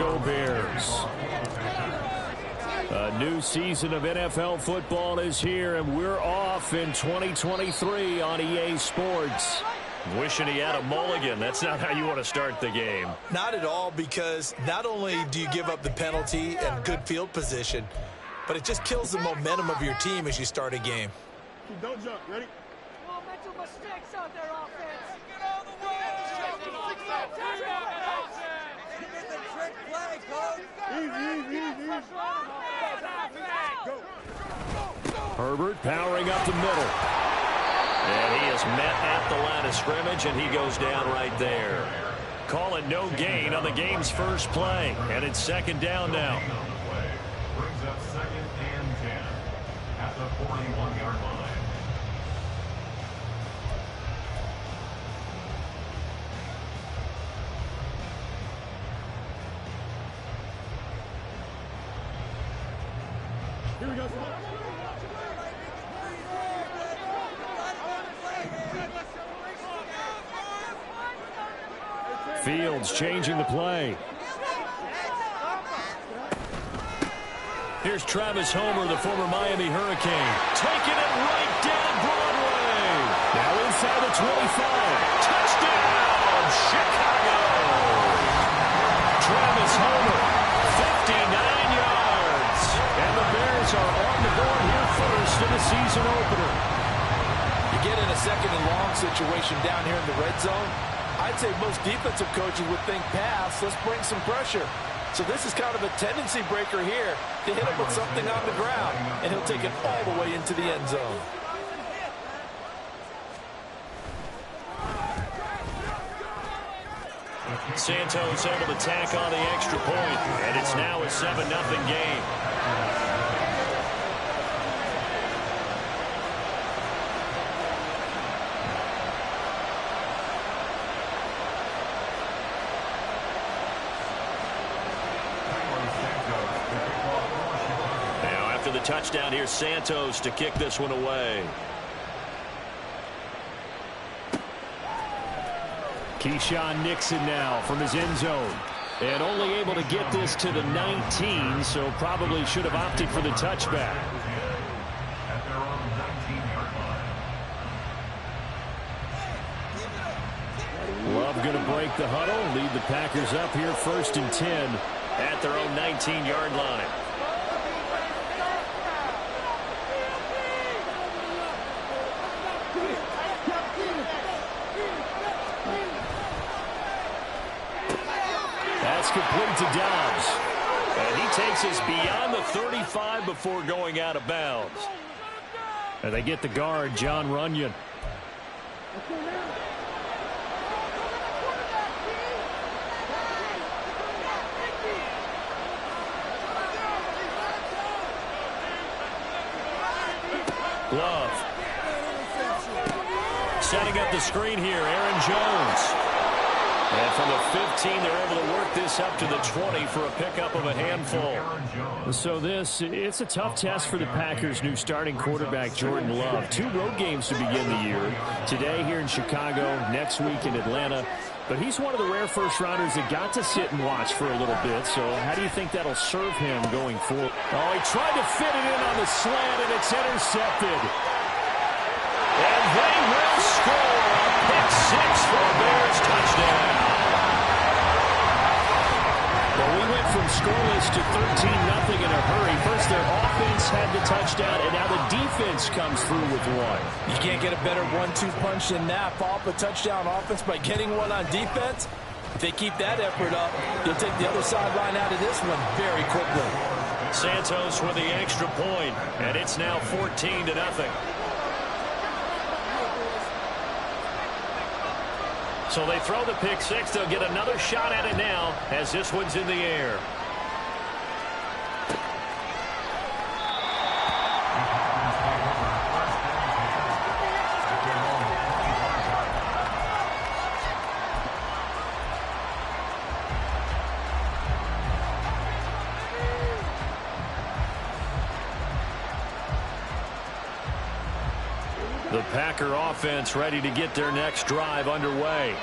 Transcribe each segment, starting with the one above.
Chicago Bears. A new season of NFL football is here, and we're off in 2023 on EA Sports. Wishing he had a mulligan. That's not how you want to start the game. Not at all, because not only do you give up the penalty and good field position, but it just kills the momentum of your team as you start a game. Don't jump. Ready? No mental mistakes out there, offense. Get all the way. Get the trick play, coach. Easy. Herbert powering up the middle. And he is met at the line of scrimmage, and he goes down right there. Calling no gain on the game's first play, and it's second down now. Brings up 2nd and 10 at the 41-yard line. Here we go. Fields changing the play. Here's Travis Homer, the former Miami Hurricane, taking it right down Broadway. Now inside the 25. Touchdown, Chicago! Travis Homer, 59 yards. And the Bears are on the board here first in the season opener. You get in a second and long situation down here in the red zone, I'd say most defensive coaches would think pass, let's bring some pressure. So this is kind of a tendency breaker here to hit him with something on the ground, and he'll take it all the way into the end zone. Santos able to tack on the extra point, and it's now a 7-0 game. The touchdown here, Santos to kick this one away. Keyshawn Nixon now from his end zone. And only able to get this to the 19, so probably should have opted for the touchback. At their own 19-yard line. Love going to break the huddle, lead the Packers up here 1st and 10 at their own 19-yard line. Complete to Dobbs. And he takes us beyond the 35 before going out of bounds. And they get the guard, John Runyon. Love. Setting up the screen here, Aaron Jones. And from the 15, they're able to work this up to the 20 for a pickup of a handful. So it's a tough test for the Packers' new starting quarterback, Jordan Love. 2 road games to begin the year. Today here in Chicago, next week in Atlanta. But he's one of the rare first-rounders that got to sit and watch for a little bit. So how do you think that'll serve him going forward? Oh, he tried to fit it in on the slant, and it's intercepted. And they will score a pick 6 for a Bears touchdown. Well, we went from scoreless to 13-0 in a hurry. First, their offense had the touchdown, and now the defense comes through with one. You can't get a better 1-2 punch than that. Follow up a touchdown offense by getting one on defense. If they keep that effort up, you'll take the other sideline out of this one very quickly. Santos with the extra point, and it's now 14-0. So they throw the pick 6. They'll get another shot at it now as this one's in the air. The Packer offense ready to get their next drive underway.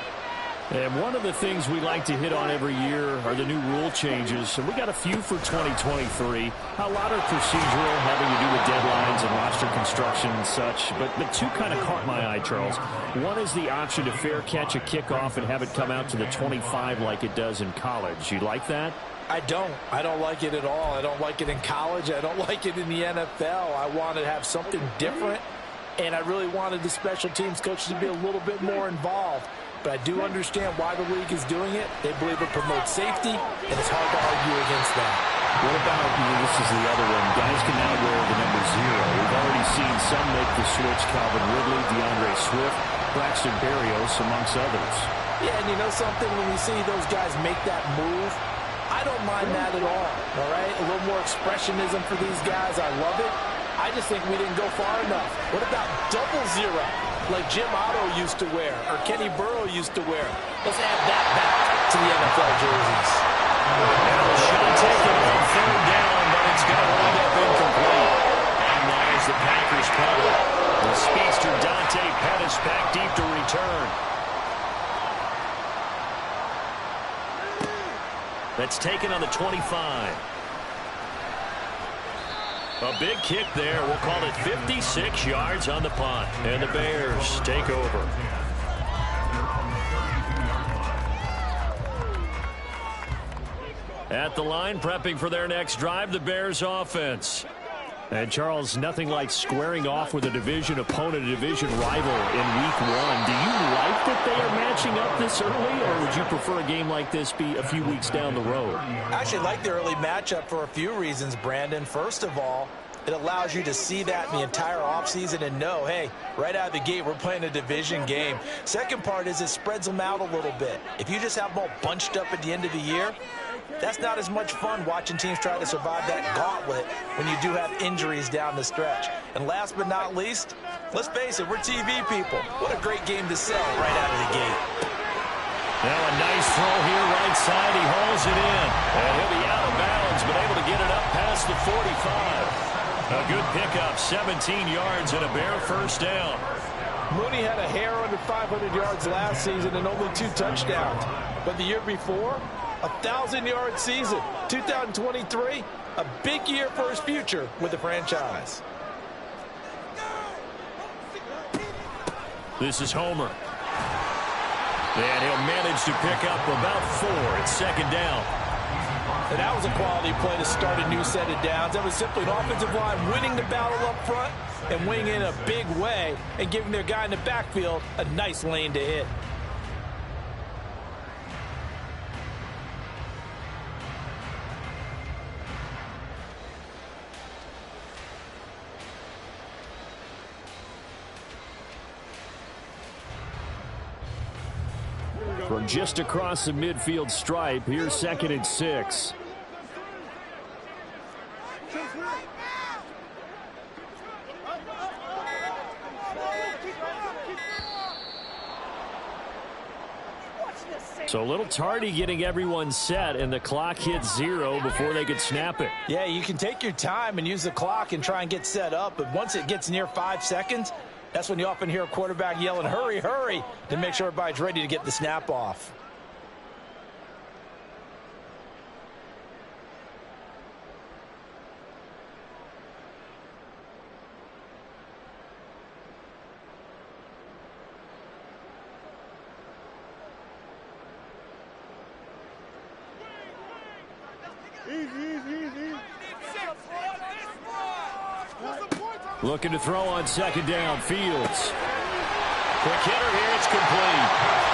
And one of the things we like to hit on every year are the new rule changes. And we got a few for 2023. A lot are procedural, having to do with deadlines and roster construction and such. But two kind of caught my eye, Charles. One is the option to fair catch a kickoff and have it come out to the 25 like it does in college. You like that? I don't like it at all. I don't like it in college. I don't like it in the NFL. I want to have something different. And I really wanted the special teams coaches to be a little bit more involved. But I do understand why the league is doing it. They believe it promotes safety, and it's hard to argue against that. What about, this is the other one, guys can now wear the number 0. We've already seen some make the switch, Calvin Ridley, DeAndre Swift, Braxton Berrios, amongst others. Yeah, and you know something, when we see those guys make that move, I don't mind that at all right? A little more expressionism for these guys. I love it. I just think we didn't go far enough. What about double 0? Like Jim Otto used to wear, or Kenny Burrow used to wear. Let's add that back to the NFL jerseys. Now a shot taken on 3rd down, but it's going to wind up incomplete. And there's the Packers punt. The speedster Dante Pettis back deep to return. That's taken on the 25. A big kick there. We'll call it 56 yards on the punt. And the Bears take over. At the line, prepping for their next drive, the Bears offense. And, Charles, nothing like squaring off with a division opponent, a division rival in Week 1. Do you like that they are matching up this early, or would you prefer a game like this be a few weeks down the road? I actually like the early matchup for a few reasons, Brandon. First of all, it allows you to see that in the entire offseason and know, hey, right out of the gate, we're playing a division game. Second part is it spreads them out a little bit. If you just have them all bunched up at the end of the year, that's not as much fun watching teams try to survive that gauntlet when you do have injuries down the stretch. And last but not least, let's face it, we're TV people. What a great game to sell right out of the gate. Now a nice throw here right side. He hauls it in. And he'll be out of bounds, but able to get it up past the 45. A good pickup, 17 yards and a Bear first down. Mooney had a hair under 500 yards last season and only 2 touchdowns. But the year before, 1,000-yard season. 2023, a big year for his future with the franchise. This is Homer. And he'll manage to pick up about 4 at 2nd down. And that was a quality play to start a new set of downs. That was simply an offensive line winning the battle up front and winning in a big way and giving their guy in the backfield a nice lane to hit. From just across the midfield stripe, here's 2nd and 6. So a little tardy getting everyone set, and the clock hits 0 before they could snap it. Yeah, you can take your time and use the clock and try and get set up, but once it gets near 5 seconds, that's when you often hear a quarterback yelling, hurry, hurry, to make sure everybody's ready to get the snap off. Looking to throw on 2nd down. Fields. Quick hitter here. It's complete.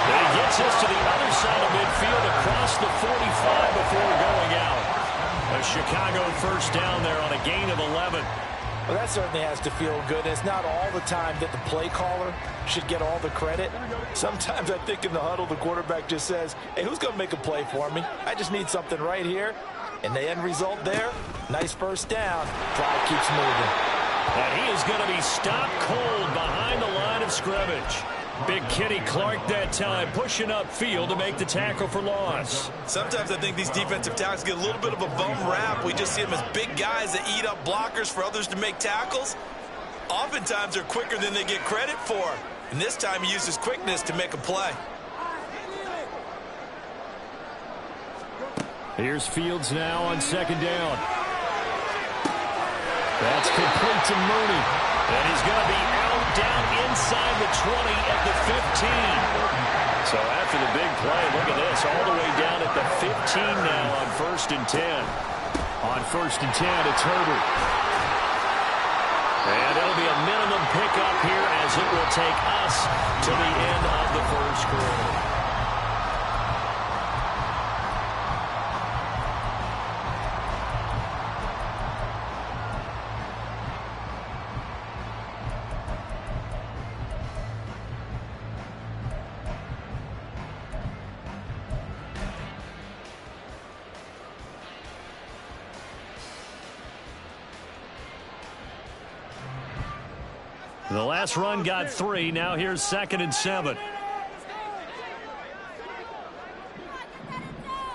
And he gets us to the other side of midfield across the 45 before going out. A Chicago first down there on a gain of 11. Well, that certainly has to feel good. It's not all the time that the play caller should get all the credit. Sometimes I think in the huddle, the quarterback just says, hey, who's going to make a play for me? I just need something right here. And the end result there, nice first down. Drive keeps moving. And he is going to be stopped cold behind the line of scrimmage. Big Kenny Clark that time, pushing upfield to make the tackle for loss. Sometimes I think these defensive tackles get a little bit of a bum rap. We just see them as big guys that eat up blockers for others to make tackles. Oftentimes they're quicker than they get credit for. And this time he used his quickness to make a play. Here's Fields now on second down. That's complete to Mooney. And he's going to be out down inside the 20 at the 15. So after the big play, look at this, all the way down at the 15 now on 1st and 10. On 1st and 10, it's Herbert. And it'll be a minimum pickup here as it will take us to the end of the first quarter. The last run got 3. Now here's 2nd and 7.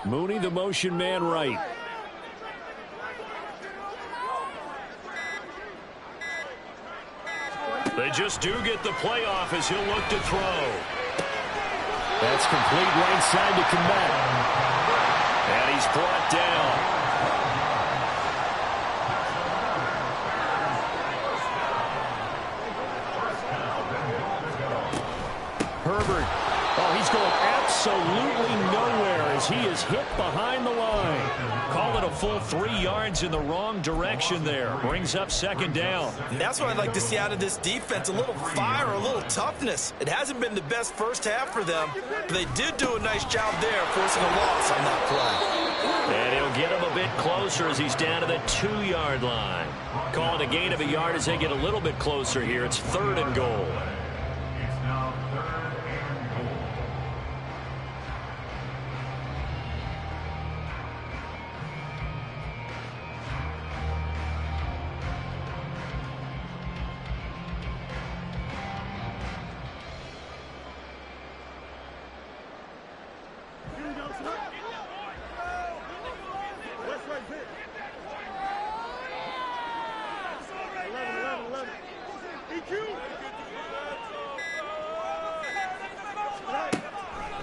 Mooney, the motion man right. They just do get the playoff as he'll look to throw. That's complete right side to Kmet. And he's brought down. Herbert, oh, he's going absolutely nowhere as he is hit behind the line. Call it a full 3 yards in the wrong direction there. Brings up 2nd down. And that's what I'd like to see out of this defense, a little fire, a little toughness. It hasn't been the best first half for them, but they did do a nice job there forcing a loss on that play. And he'll get him a bit closer as he's down to the 2-yard line. Call it a gain of a yard as they get a little bit closer here. It's 3rd and goal.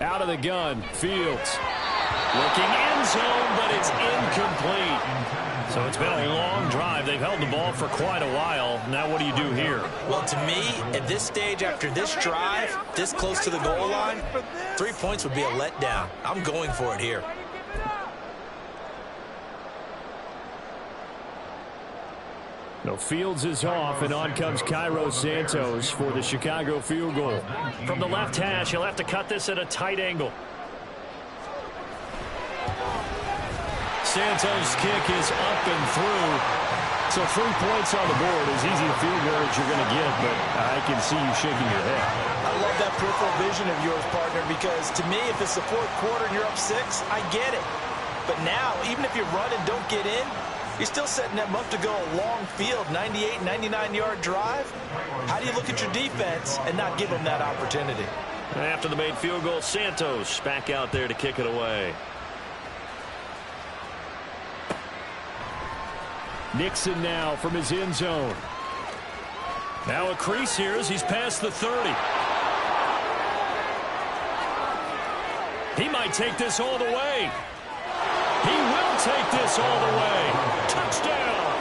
Out of the gun, Fields. Looking end zone, but it's incomplete. So it's been a long drive. They've held the ball for quite a while. Now what do you do here? Well, to me, at this stage, after this drive, this close to the goal line, 3 points would be a letdown. I'm going for it here. No, Fields is off, and on comes Cairo Santos for the Chicago field goal. From the left hash, he'll have to cut this at a tight angle. Santos' kick is up and through. So 3 points on the board, as easy a field goal as you're going to get, but I can see you shaking your head. I love that peripheral vision of yours, partner, because to me, if it's the 4th quarter and you're up 6, I get it. But now, even if you run and don't get in, you're still setting them up to go a long field, 98, 99-yard drive. How do you look at your defense and not give them that opportunity? After the made field goal, Santos back out there to kick it away. Nixon now from his end zone. Now a crease here as he's past the 30. He might take this all the way. He will take this all the way. Touchdown.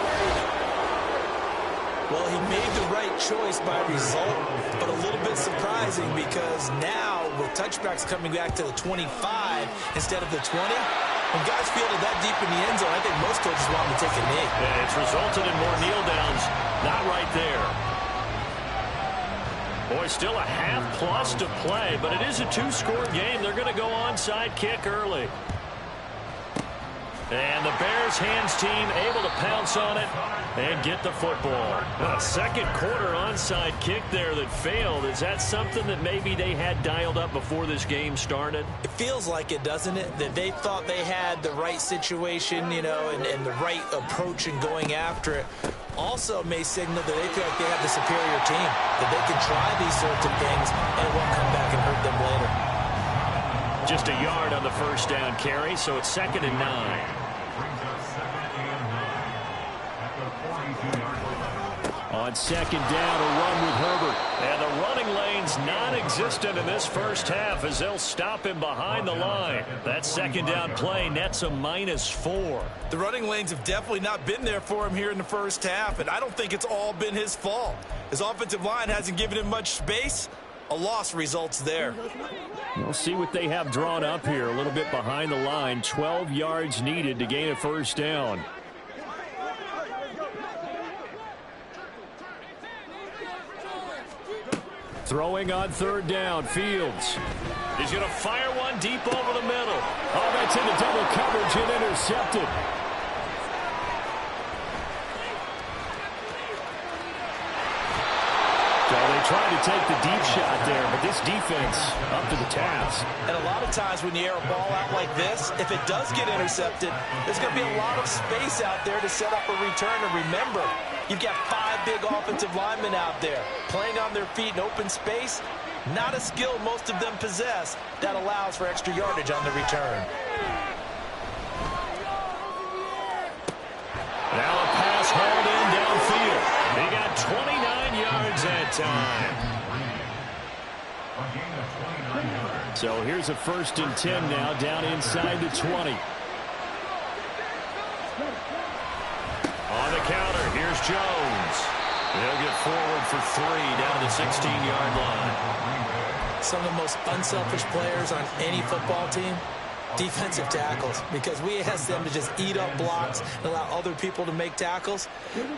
Well, he made the right choice by result, but a little bit surprising because now with touchbacks coming back to the 25 instead of the 20, when guys fielded that deep in the end zone, I think most coaches want him to take a knee. And it's resulted in more kneel downs. Not right there. Boy, still a half plus to play, but it is a 2-score game. They're going to go onside kick early. And the Bears hands team able to pounce on it and get the football. A second quarter onside kick there that failed. Is that something that maybe they had dialed up before this game started? It feels like it, doesn't it? That they thought they had the right situation, you know, and the right approach in going after it. Also may signal that they feel like they have the superior team, that they can try these sorts of things and it won't come back and hurt them later. Just a yard on the first down carry, so it's 2nd and 9. On On second down, a run with Herbert. And the running lane's non-existent in this first half as they'll stop him behind the line. That second down play nets a -4. The running lanes have definitely not been there for him here in the first half, and I don't think it's all been his fault. His offensive line hasn't given him much space. A loss results there. We'll see what they have drawn up here. A little bit behind the line. 12 yards needed to gain a first down. Throwing on third down, Fields. He's going to fire one deep over the middle. Oh, that's into double coverage and intercepted. So they tried to take the deep shot there, but this defense up to the task. And a lot of times when you air a ball out like this, if it does get intercepted, there's going to be a lot of space out there to set up a return. And remember, you've got 5 big offensive linemen out there playing on their feet in open space. Not a skill most of them possess that allows for extra yardage on the return. Now a pass hauled in downfield. They got 29 yards that time. So here's a 1st and 10 now, down inside the 20. On the counter, here's Jones. They'll get forward for 3 down to the 16-yard line. Some of the most unselfish players on any football team, defensive tackles, because we ask them to just eat up blocks and allow other people to make tackles.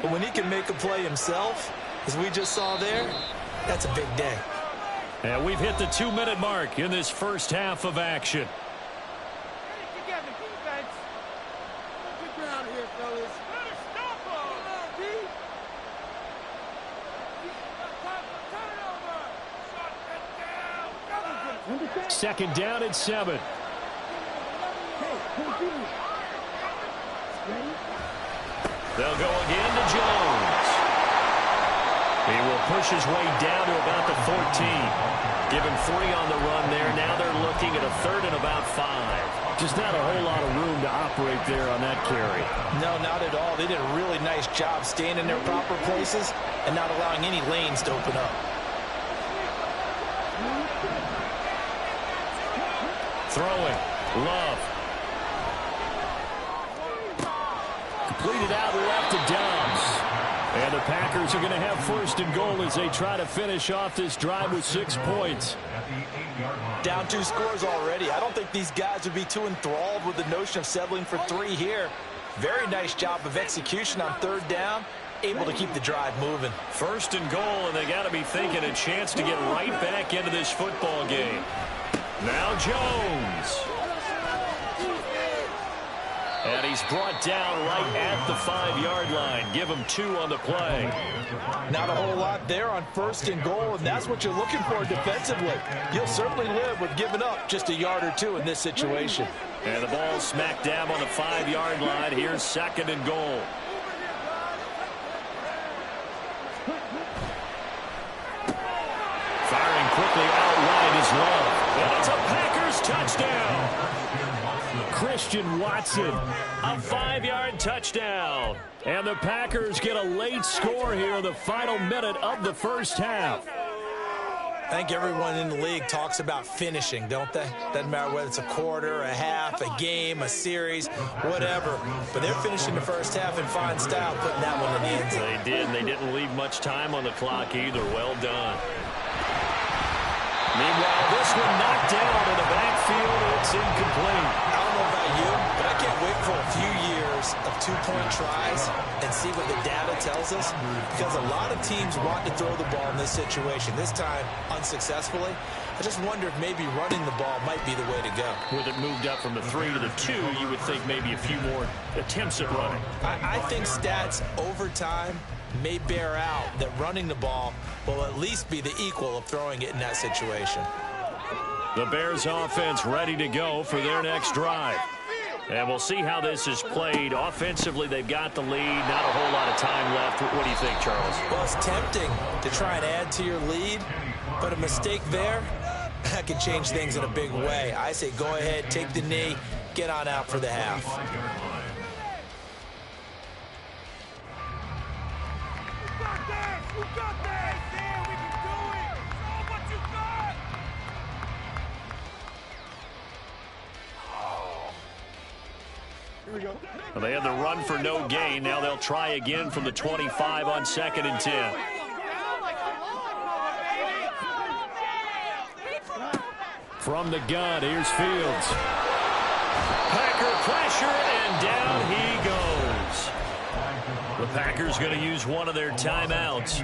But when he can make a play himself, as we just saw there, that's a big day. And we've hit the 2-minute mark in this first half of action. Together, defense. Good ground here, fellas. Second down and 7. They'll go again to Jones. He will push his way down to about the 14. Give him 3 on the run there. Now they're looking at a 3rd and about 5. Just not a whole lot of room to operate there on that carry. No, not at all. They did a really nice job staying in their proper places and not allowing any lanes to open up. Throwing. Love. Completed out left to Dobbs. And the Packers are going to have 1st and goal as they try to finish off this drive with 6 points. Down 2 scores already. I don't think these guys would be too enthralled with the notion of settling for 3 here. Very nice job of execution on 3rd down. Able to keep the drive moving. 1st and goal, and they got to be thinking a chance to get right back into this football game. Now Jones. And he's brought down right at the 5-yard line. Give him 2 on the play. Not a whole lot there on 1st and goal, and that's what you're looking for defensively. You'll certainly live with giving up just a yard or 2 in this situation. And the ball smack dab on the 5-yard line. Here's 2nd and goal. Firing quickly out wide is Love. And it's a Packers touchdown. Christian Watson, a 5-yard touchdown. And the Packers get a late score here in the final minute of the first half. I think everyone in the league talks about finishing, don't they? Doesn't matter whether it's a quarter, a half, a game, a series, whatever. But they're finishing the first half in fine style, putting that one in the end zone. They did, and they didn't leave much time on the clock either. Well done. Meanwhile, this one knocked down in the backfield. It's incomplete. I don't know about you, but I can't wait for a few years of 2-point tries and see what the data tells us, because a lot of teams want to throw the ball in this situation. This time, unsuccessfully. I just wonder if maybe running the ball might be the way to go. With it moved up from the 3 to the 2, you would think maybe a few more attempts at running. I think stats over time may bear out that running the ball will at least be the equal of throwing it in that situation. The Bears offense ready to go for their next drive. And we'll see how this is played. Offensively, they've got the lead. Not a whole lot of time left. What do you think, Charles? Well, it's tempting to try and add to your lead, but a mistake there, that could change things in a big way. I say go ahead, take the knee, get on out for the half. got that! Damn, we can do it! Show what you got! Here we go. Well, they had the run for no gain. Now they'll try again from the 25 on 2nd and 10. From the gun, here's Fields. Packer pressure, and down he goes. The Packers going to use one of their timeouts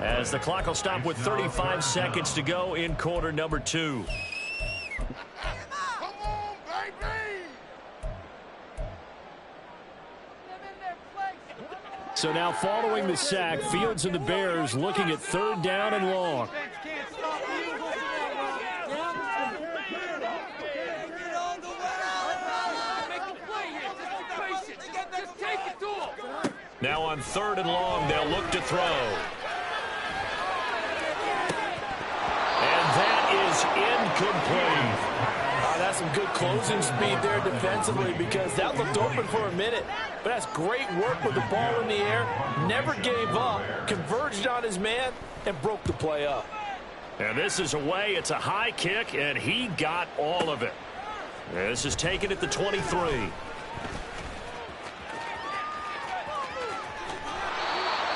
as the clock will stop with 35 seconds to go in quarter number 2. So now following the sack, Fields and the Bears looking at 3rd down and long. Now on 3rd and long, they'll look to throw. And that is incomplete. That's some good closing speed there defensively because that looked open for a minute. But that's great work with the ball in the air. Never gave up, converged on his man, and broke the play up. And this is away. It's a high kick, and he got all of it. This is taken at the 23.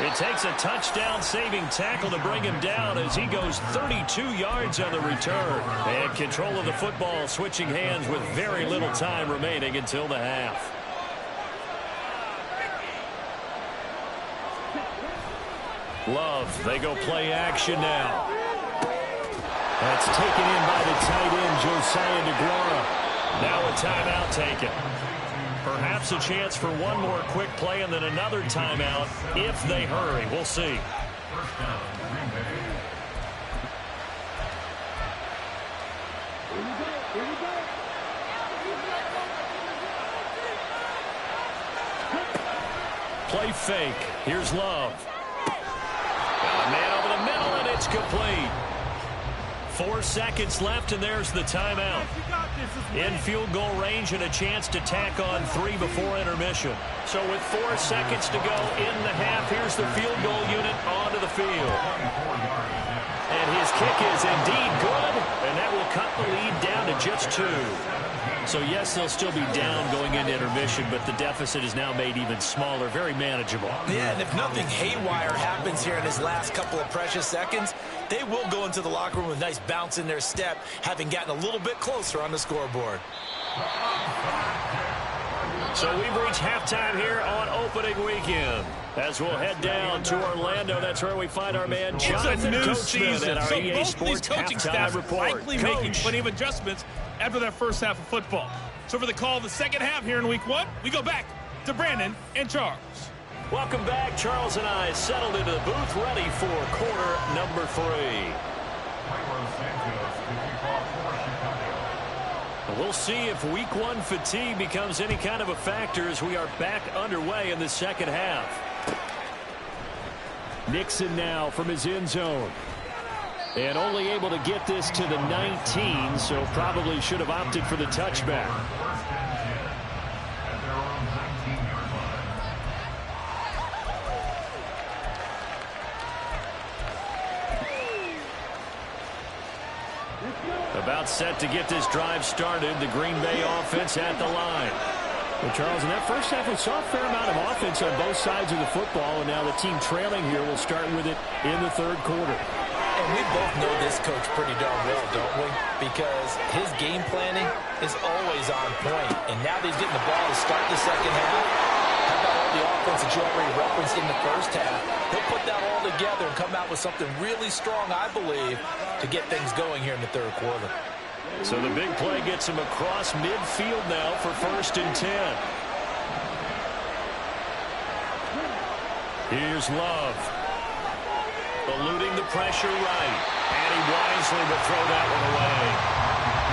It takes a touchdown-saving tackle to bring him down as he goes 32 yards on the return. And control of the football switching hands with very little time remaining until the half. Love, they go play action now. That's taken in by the tight end, Josiah DeGuara. Now a timeout taken. Perhaps a chance for one more quick play and then another timeout if they hurry. We'll see. Play fake. Here's Love. Got a man over the middle, and it's complete. 4 seconds left, and there's the timeout. In field goal range and a chance to tack on 3 before intermission. So with 4 seconds to go in the half, here's the field goal unit onto the field. And his kick is indeed good, and that will cut the lead down to just 2. So yes, they'll still be down going into intermission, but the deficit is now made even smaller, very manageable. Yeah, and if nothing haywire happens here in his last couple of precious seconds, they will go into the locker room with a nice bounce in their step, having gotten a little bit closer on the scoreboard. So we've reached halftime here on opening weekend. As we'll head down to Orlando, that's where we find our man Jonathan Coachman at our EA Sports halftime report. Likely making plenty of adjustments after that first half of football. So for the call of the second half here in week 1, we go back to Brandon and Charles. Welcome back. Charles and I settled into the booth, ready for quarter number 3. We'll see if week 1 fatigue becomes any kind of a factor as we are back underway in the second half. Nixon now from his end zone. And only able to get this to the 19, so probably should have opted for the touchback. About set to get this drive started. The Green Bay offense at the line. Well, Charles, in that first half, we saw a fair amount of offense on both sides of the football, and now the team trailing here will start with it in the third quarter. And we both know this coach pretty darn well, don't we? Because his game planning is always on point. And now that he's getting the ball to start the second half, how about all the offense that you already referenced in the first half? He'll put that all together and come out with something really strong, I believe, to get things going here in the third quarter. So the big play gets him across midfield now for 1st and 10. Here's Love. Eluding the pressure right. And he wisely will throw that one away.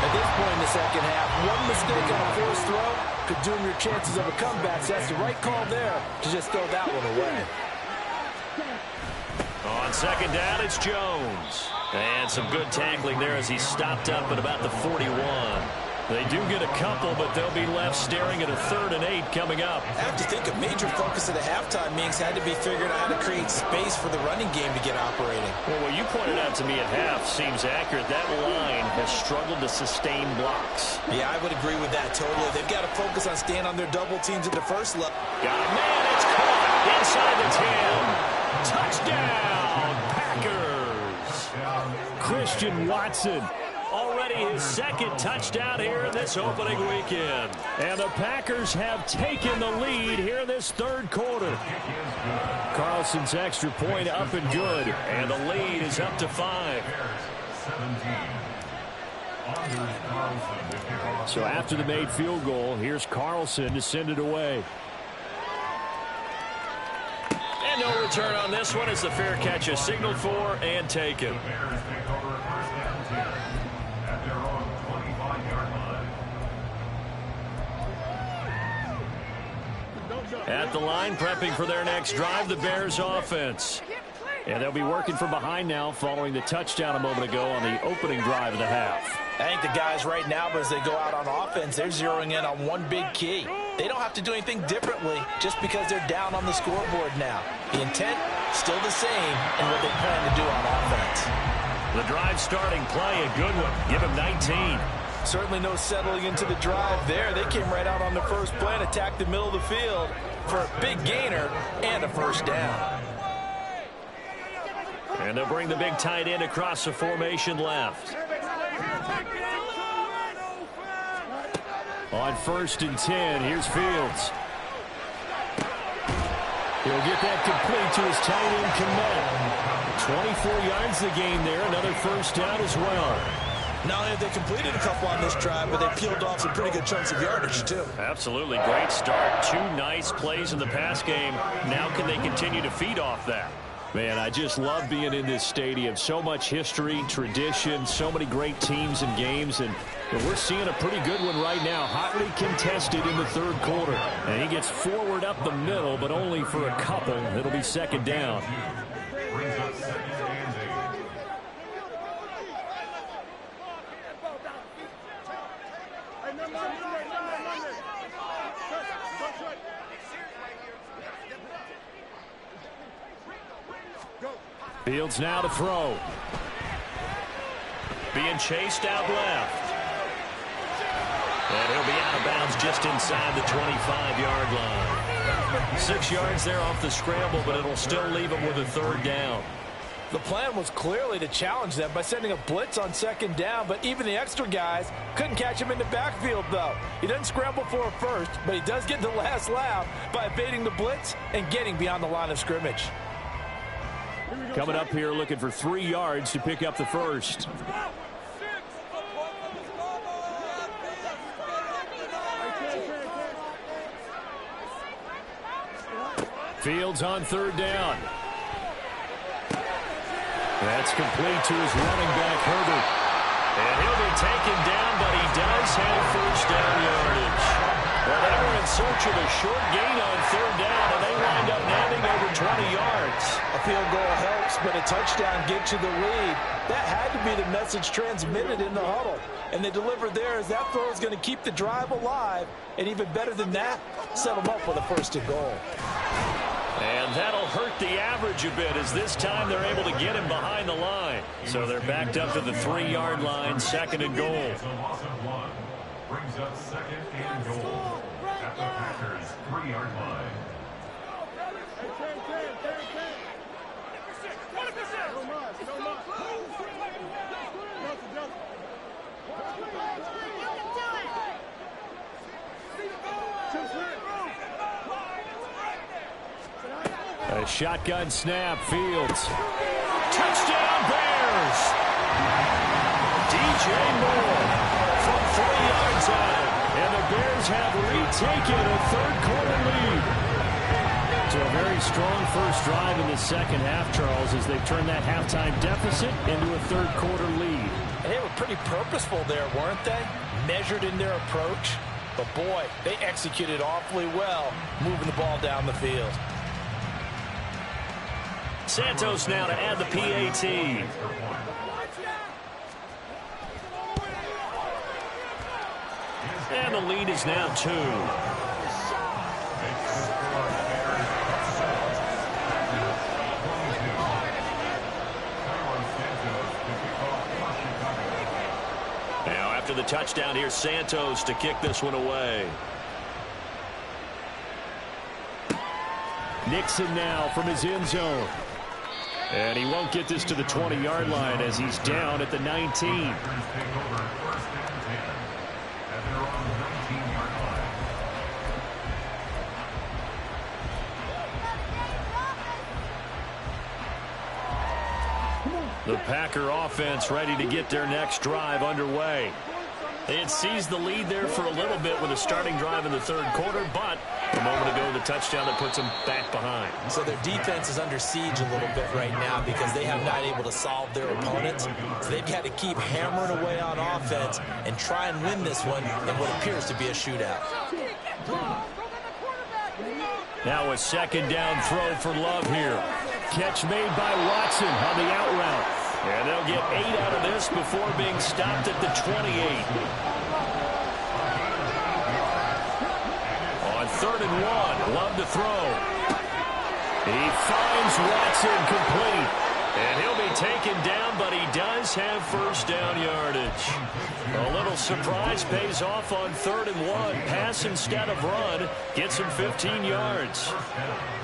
At this point in the second half, one mistake on a forced throw could doom your chances of a comeback. So that's the right call there to just throw that one away. On second down, it's Jones. And some good tackling there as he stopped up at about the 41. They do get a couple, but they'll be left staring at a 3rd and 8 coming up. I have to think a major focus at the halftime meetings had to be figuring out how to create space for the running game to get operating. Well, what you pointed out to me at half seems accurate. That line has struggled to sustain blocks. Yeah, I would agree with that totally. They've got to focus on staying on their double teams at the first level. Got a man, it's caught inside the 10. Touchdown, Packers. Christian Watson. Already his 2nd touchdown here in this opening weekend. And the Packers have taken the lead here in this 3rd quarter. Carlson's extra point up and good. And the lead is up to 5. So after the made field goal, here's Carlson to send it away. And no return on this one as the fair catch is signaled for and taken. At the line, prepping for their next drive, the Bears offense. And they'll be working from behind now following the touchdown a moment ago on the opening drive of the half. I think the guys right now, as they go out on offense, they're zeroing in on one big key. They don't have to do anything differently just because they're down on the scoreboard now. The intent, still the same in what they plan to do on offense. The drive starting play, a good one. Give him 19. Certainly no settling into the drive there. They came right out on the first play and attacked the middle of the field for a big gainer and a 1st down. And they'll bring the big tight end across the formation left. On 1st and 10, here's Fields. He'll get that complete to his tight end, Kmet. 24 yards the game there, another 1st down as well. Not only have they completed a couple on this drive, but they peeled off some pretty good chunks of yardage, too. Absolutely. Great start. 2 nice plays in the pass game. Now can they continue to feed off that? Man, I just love being in this stadium. So much history, tradition, so many great teams and games. And we're seeing a pretty good one right now. Hotly contested in the 3rd quarter. And he gets forward up the middle, but only for a couple. It'll be 2nd down. Brings up 2nd and 8. Fields now to throw. Being chased out left. And he'll be out of bounds just inside the 25-yard line. 6 yards there off the scramble, but it'll still leave him with a 3rd down. The plan was clearly to challenge them by sending a blitz on 2nd down, but even the extra guys couldn't catch him in the backfield, though. He doesn't scramble for a 1st, but he does get the last laugh by evading the blitz and getting beyond the line of scrimmage. Coming up here looking for 3 yards to pick up the 1st. Fields on 3rd down. That's complete to his running back, Herbert. And he'll be taken down, but he does have 1st down yardage. Well, they were in search of a short gain on 3rd down, and they wind up nabbing over 20 yards. A field goal helps, but a touchdown gets you the lead. That had to be the message transmitted in the huddle. And they delivered there as that throw is going to keep the drive alive. And even better than that, set them up with a 1st and goal. And that'll hurt the average a bit as this time they're able to get him behind the line. So they're backed up to the 3-yard line, 2nd and goal. Brings up 2nd and goal at the Packers 3-yard line. A shotgun snap, Fields. Touchdown, Bears! DJ Moore from 3 yards out. And the Bears have retaken a 3rd quarter lead. So a very strong first drive in the 2nd half, Charles, as they've turned that halftime deficit into a 3rd quarter lead. And they were pretty purposeful there, weren't they? Measured in their approach. But boy, they executed awfully well, moving the ball down the field. Santos now to add the PAT. And the lead is now 2. Now after the touchdown, here's Santos to kick this one away. Nixon now from his end zone. And he won't get this to the 20-yard line as he's down at the 19. The Packer offense ready to get their next drive underway. They had seized the lead there for a little bit with a starting drive in the third quarter, but a moment ago the touchdown that puts them back behind. So their defense is under siege a little bit right now because they have not able to solve their opponents. So they've got to keep hammering away on offense and try and win this one in what appears to be a shootout. Now a second down throw for Love here. Catch made by Watson on the out route. And they'll get 8 out of this before being stopped at the 28. On 3rd and 1, Love to throw. He finds Watson complete. And he'll be taken down, but he does have first down yardage. A little surprise pays off on 3rd and 1. Pass instead of run. Gets him 15 yards.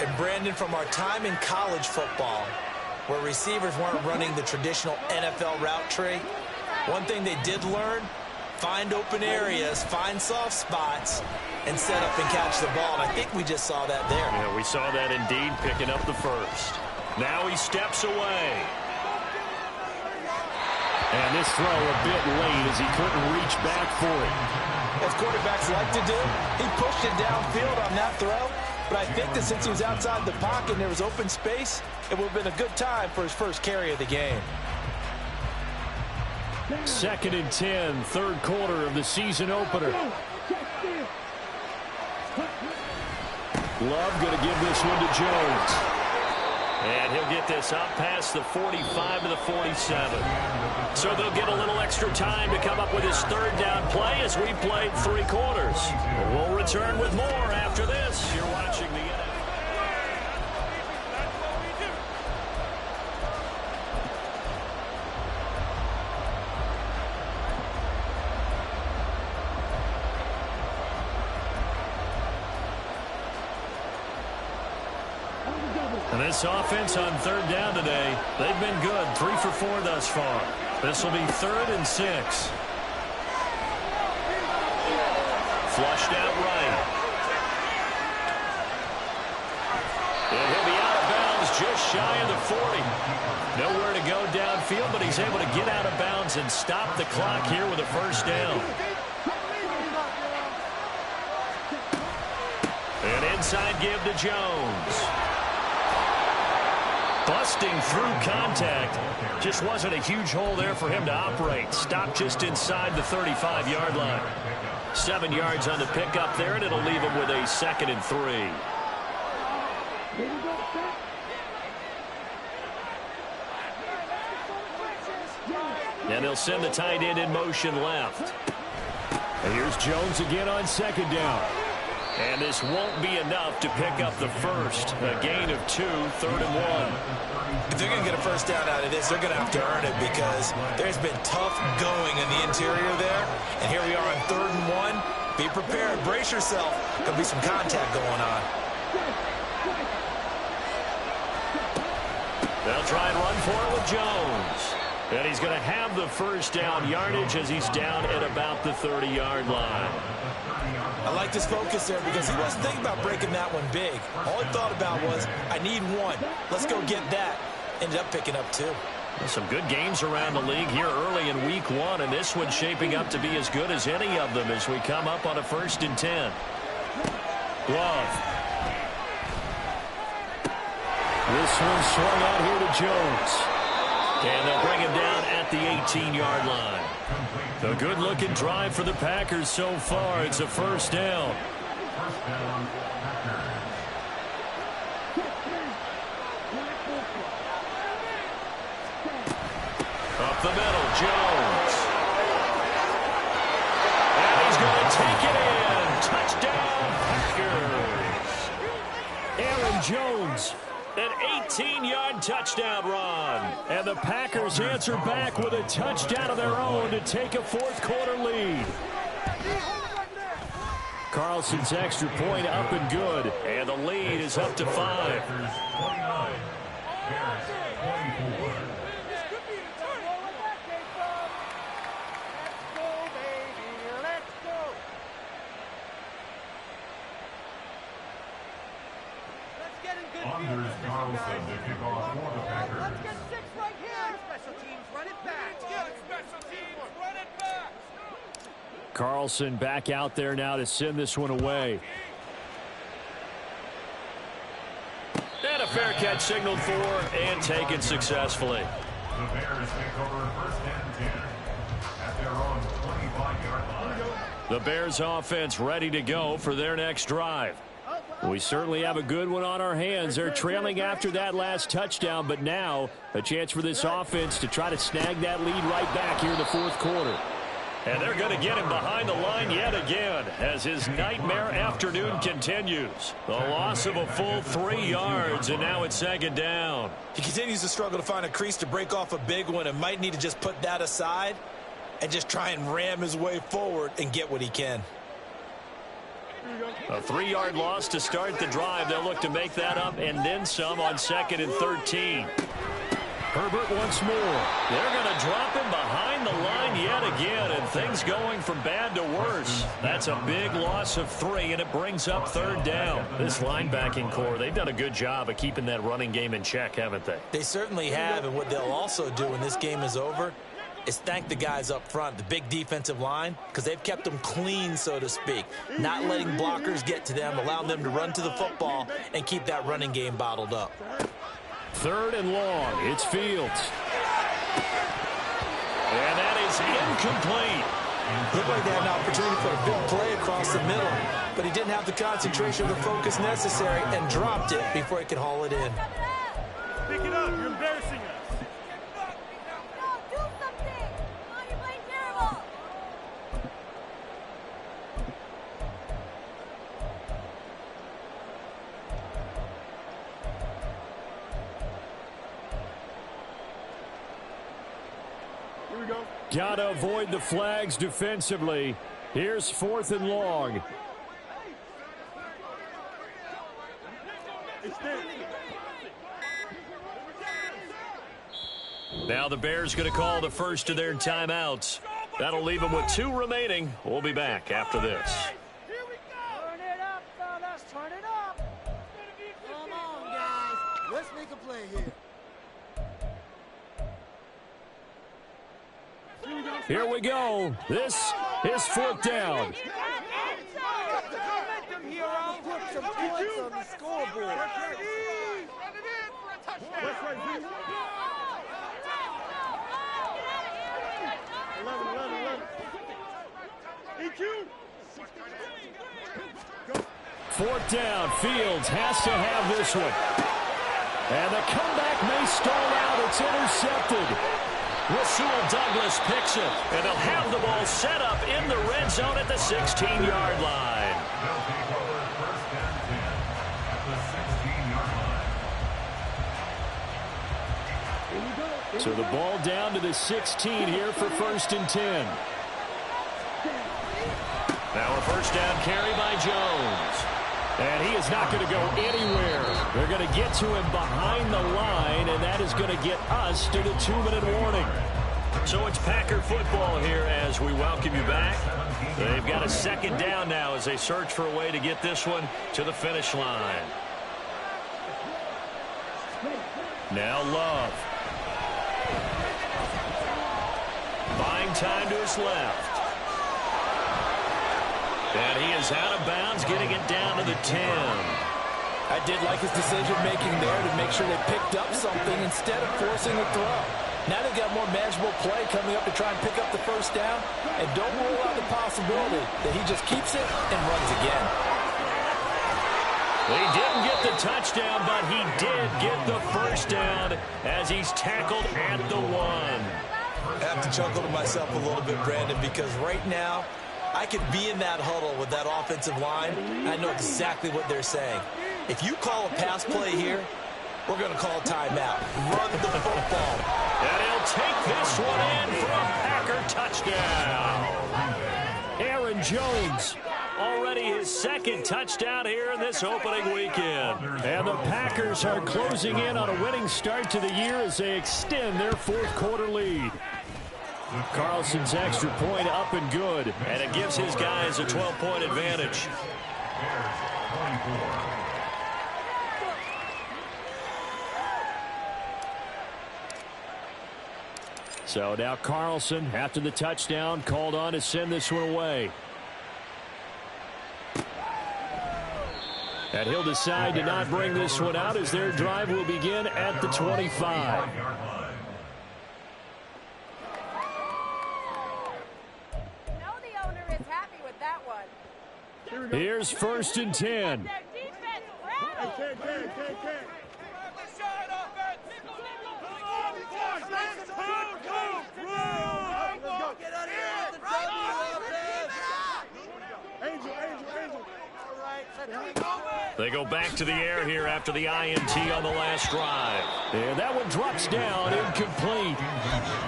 And Brandon, from our time in college football, where receivers weren't running the traditional NFL route tree, one thing they did learn, find open areas, find soft spots, and set up and catch the ball. And I think we just saw that there. Yeah, we saw that indeed, picking up the first. Now he steps away. And this throw a bit late as he couldn't reach back for it. As quarterbacks like to do, he pushed it downfield on that throw. But I think that since he was outside the pocket and there was open space, it would have been a good time for his first carry of the game. 2nd and 10, third quarter of the season opener. Love going to give this one to Jones. And he'll get this up past the 45 to the 47. So they'll get a little extra time to come up with his 3rd down play as we played 3 quarters. We'll return with more after this. You're watching the NFL. And this offense on 3rd down today, they've been good. 3 for 4 thus far. This will be 3rd and 6. Flushed out right. And he'll be out of bounds just shy of the 40. Nowhere to go downfield, but he's able to get out of bounds and stop the clock here with a first down. An inside give to Jones. Busting through contact. Just wasn't a huge hole there for him to operate. Stopped just inside the 35-yard line. 7 yards on the pickup there, and it'll leave him with a 2nd and 3. And they'll send the tight end in motion left. And here's Jones again on 2nd down. And this won't be enough to pick up the first. A gain of 2, 3rd and 1. If they're going to get a first down out of this, they're going to have to earn it because there's been tough going in the interior there. And here we are on 3rd and 1. Be prepared. Brace yourself. There'll be some contact going on. They'll try and run for it with Jones. And he's going to have the first down yardage as he's down at about the 30-yard line. I like this focus there because he wasn't thinking about breaking that one big. All he thought about was, I need 1. Let's go get that. Ended up picking up 2. Some good games around the league here early in week 1, and this one's shaping up to be as good as any of them as we come up on a 1st and 10. Love. This one swung out here to Jones. And they'll bring him down at the 18-yard line. A good-looking drive for the Packers so far. It's a first down. Up the middle, Jones. And he's going to take Jones. An 18-yard touchdown run. And the Packers answer back with a touchdown of their own to take a fourth-quarter lead. Carlson's extra point up and good. And the lead is up to 5. 29. Bears 24. Anders Carlson to kick off for the Packers. Let's get 6 right here. Special teams, run it back. Let's get it, special teams. Run it back. Carlson back out there now to send this one away. And a fair catch signaled for and taken successfully. The Bears take over first and 10 at their own 25-yard line. The Bears offense ready to go for their next drive. We certainly have a good one on our hands. They're trailing after that last touchdown, but now a chance for this offense to try to snag that lead right back here in the fourth quarter. And they're going to get him behind the line yet again as his nightmare afternoon continues. The loss of a full 3 yards, and now it's second down. He continues to struggle to find a crease to break off a big one and might need to just put that aside and just try and ram his way forward and get what he can. A 3-yard loss to start the drive. They'll look to make that up and then some on 2nd and 13. Herbert once more. They're going to drop him behind the line yet again, and things going from bad to worse. That's a big loss of 3, and it brings up 3rd down. This linebacking core, they've done a good job of keeping that running game in check, haven't they? They certainly have, and what they'll also do when this game is over is thank the guys up front, the big defensive line, because they've kept them clean, so to speak. Not letting blockers get to them, allowing them to run to the football and keep that running game bottled up. 3rd and long. It's Fields. And that is incomplete. Looked like they had an opportunity for a big play across the middle, but he didn't have the concentration or the focus necessary and dropped it before he could haul it in. Pick it up. You're embarrassing us. Do something. Come on, you're playing terrible. Here we go. Gotta avoid the flags defensively. Here's 4th and long. Now the Bears going to call the first of their timeouts. That'll leave them with 2 remaining. We'll be back after this. Here we go. Turn it up, fellas. Turn it up. Come on, guys. Let's make a play here. Here we go. This is 4th down. Put some points on the scoreboard. West right, Z. 11. EQ. 4th down. Fields has to have this one. And the comeback may stall out. It's intercepted. Rasul Douglas picks it. And they'll have the ball set up in the red zone at the 16-yard line. They'll take over first and 10 at the 16-yard line. So the ball down to the 16 here for 1st and 10. Now a first down carry by Jones. And he is not going to go anywhere. They're going to get to him behind the line, and that is going to get us to the 2-minute warning. So it's Packer football here as we welcome you back. They've got a 2nd down now as they search for a way to get this one to the finish line. Now Love. Buying time to his left. And he is out of bounds, getting it down to the 10. I did like his decision-making there to make sure they picked up something instead of forcing a throw. Now they've got more manageable play coming up to try and pick up the first down, and don't rule out the possibility that he just keeps it and runs again. He didn't get the touchdown, but he did get the first down as he's tackled at the 1. I have to chuckle to myself a little bit, Brandon, because right now I could be in that huddle with that offensive line. I know exactly what they're saying. If you call a pass play here, we're going to call timeout. Run the football. And he'll take this one in for a Packer touchdown. Aaron Jones, already his second touchdown here in this opening weekend. And the Packers are closing in on a winning start to the year as they extend their fourth quarter lead. Carlson's extra point up and good, and it gives his guys a 12-point advantage. So now Carlson, after the touchdown, called on to send this one away. And he'll decide to not bring this one out as their drive will begin at the 25. Here's 1st and 10. They go back to the air here after the INT on the last drive. And that one drops down, incomplete.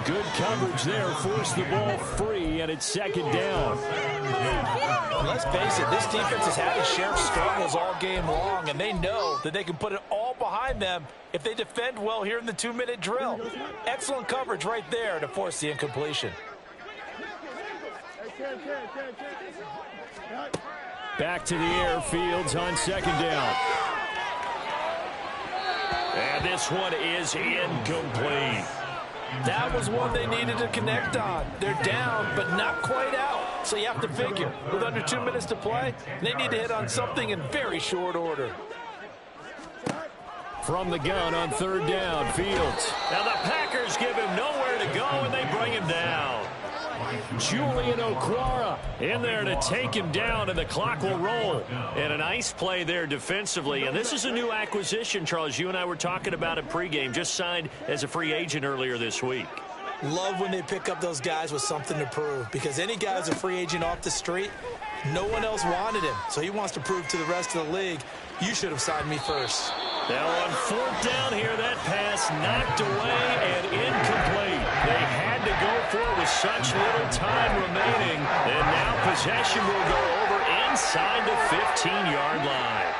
Good coverage there, forced the ball free, and it's 2nd down. Let's face it, this defense has had its share of struggles all game long, and they know that they can put it all behind them if they defend well here in the 2-minute drill. Excellent coverage right there to force the incompletion. Back to the air, Fields on 2nd down. And this one is incomplete. That was one they needed to connect on. They're down, but not quite out. So you have to figure, with under 2 minutes to play, they need to hit on something in very short order. From the gun on 3rd down, Fields. Now the Packers give him nowhere to go, and they bring him down. Julian Okwara in there to take him down, and the clock will roll. And a nice play there defensively. And this is a new acquisition, Charles. You and I were talking about it pregame. Just signed as a free agent earlier this week. Love when they pick up those guys with something to prove, because any guy who's a free agent off the street, no one else wanted him. So he wants to prove to the rest of the league, you should have signed me first. Now on 4th down here, that pass knocked away and incomplete. They had to go for it with such little time remaining. And now possession will go over inside the 15-yard line.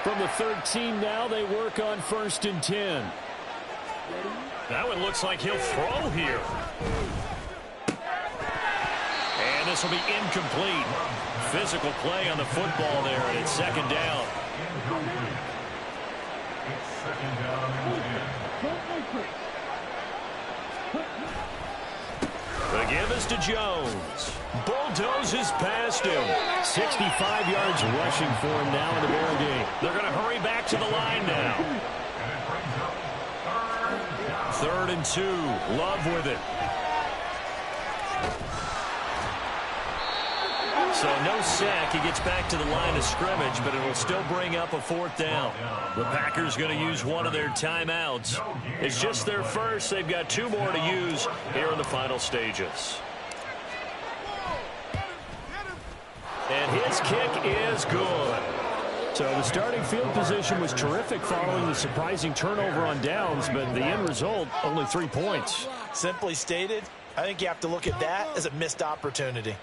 From the 13 now, they work on 1st and 10. That one looks like he'll throw here. And this will be incomplete. Physical play on the football there, and it's 2nd down. The give is to Jones. Bulldozes past him. 65 yards rushing for him now in the ball game. They're going to hurry back to the line now. 3rd and 2. Love with it. So no sack. He gets back to the line of scrimmage, but it will still bring up a 4th down. The Packers going to use one of their timeouts. It's just their first. They've got 2 more to use here in the final stages. And his kick is good. So the starting field position was terrific following the surprising turnover on downs, but the end result, only 3 points. Simply stated, I think you have to look at that as a missed opportunity.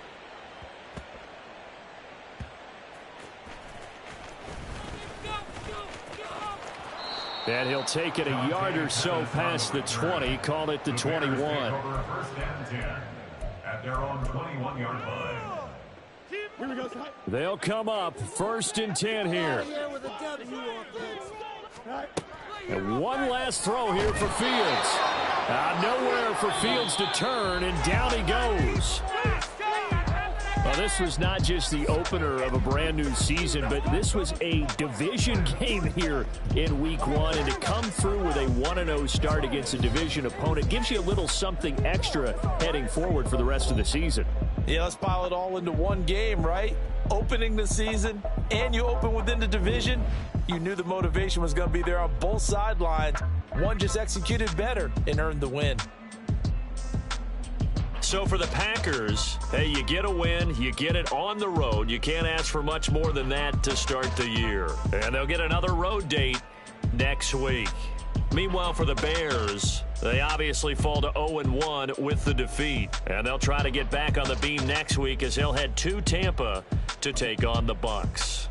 And he'll take it a yard or so past the 20, call it the 21. At their own 21-yard line. They'll come up 1st and 10 here. And one last throw here for Fields. Nowhere for Fields to turn, and down he goes. Well, this was not just the opener of a brand new season, but this was a division game here in week 1. And to come through with a 1-0 start against a division opponent gives you a little something extra heading forward for the rest of the season. Yeah, let's pile it all into one game, right? Opening the season, and you open within the division. You knew the motivation was going to be there on both sidelines. One just executed better and earned the win. So for the Packers, hey, you get a win, you get it on the road. You can't ask for much more than that to start the year. And they'll get another road date next week. Meanwhile, for the Bears, they obviously fall to 0-1 with the defeat. And they'll try to get back on the beam next week as they'll head to Tampa to take on the Bucs.